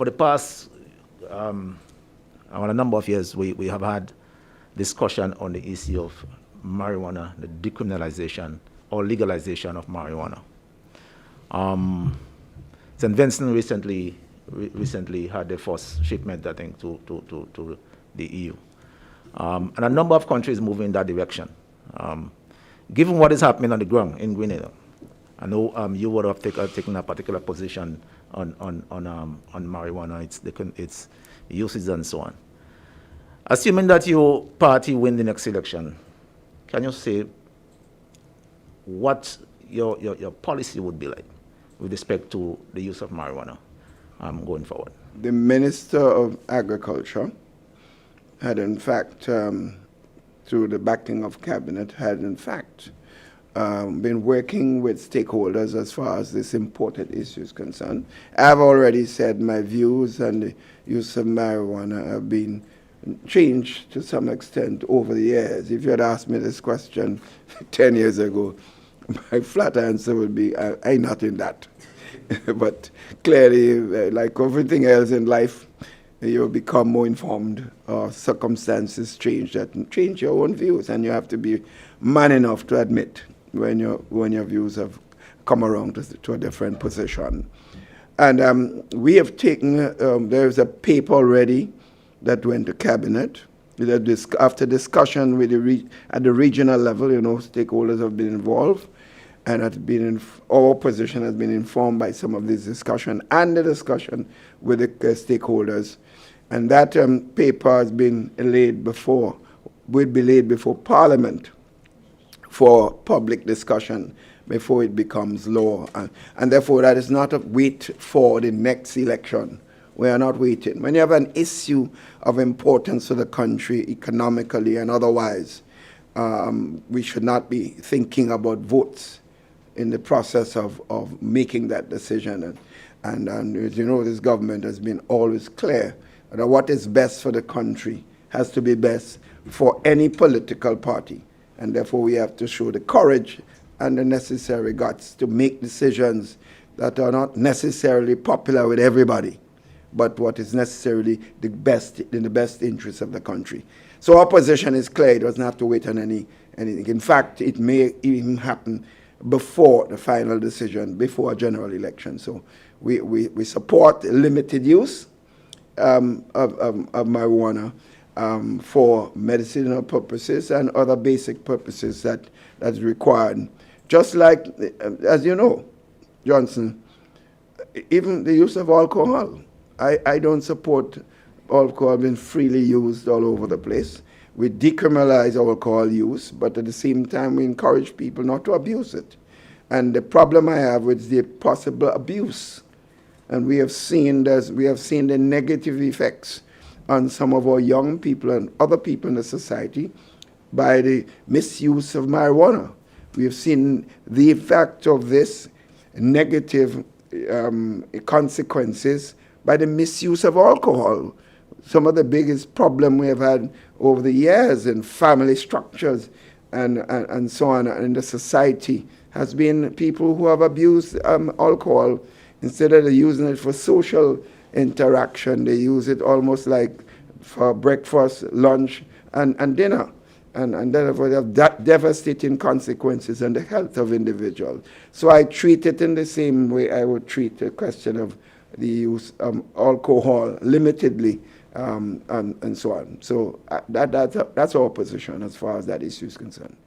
for the past a number of years, we have had discussion on the issue of marijuana, the decriminalization or legalization of marijuana. St. Vincent recently had their first shipment, I think, to the EU. And a number of countries moving in that direction. Given what is happening on the ground in Grenada, I know you would have taken a particular position on marijuana, its uses and so on. Assuming that your party win the next election, can you say what your policy would be like with respect to the use of marijuana going forward? The Minister of Agriculture had in fact, through the backing of Cabinet, had in fact been working with stakeholders as far as this important issue is concerned. I've already said my views on the use of marijuana have been changed to some extent over the years. If you had asked me this question 10 years ago, my flat answer would be, I'm not in that. But clearly, like everything else in life, you become more informed, circumstances change your own views, and you have to be man enough to admit when your views have come around to a different position. And we have taken, there's a paper already that went to Cabinet. After discussion with at the regional level, stakeholders have been involved, and our position has been informed by some of this discussion and the discussion with the stakeholders. And that paper has been will be laid before Parliament for public discussion before it becomes law. And therefore, that is not a wait for the next election. We are not waiting. When you have an issue of importance to the country economically and otherwise, we should not be thinking about votes in the process of making that decision. And as you know, this government has been always clear that what is best for the country has to be best for any political party. And therefore, we have to show the courage and the necessary guts to make decisions that are not necessarily popular with everybody, but what is necessarily the best in the best interest of the country. So our position is clear. It doesn't have to wait on anything. In fact, it may even happen before the final decision, before a general election. So we support limited use of marijuana for medicinal purposes and other basic purposes that's required. Just like, as you know, Johnson, even the use of alcohol. I don't support alcohol being freely used all over the place. We decriminalize alcohol use, but at the same time, we encourage people not to abuse it. And the problem I have with the possible abuse, and we have seen the negative effects on some of our young people and other people in the society by the misuse of marijuana. We have seen the effect of this negative consequences by the misuse of alcohol. Some of the biggest problem we have had over the years in family structures and so on in the society has been people who have abused alcohol. Instead of using it for social interaction, they use it almost like for breakfast, lunch, and dinner. And therefore, they have devastating consequences on the health of individuals. So I treat it in the same way I would treat the question of the use of alcohol limitedly and so on. So that's our position as far as that issue is concerned.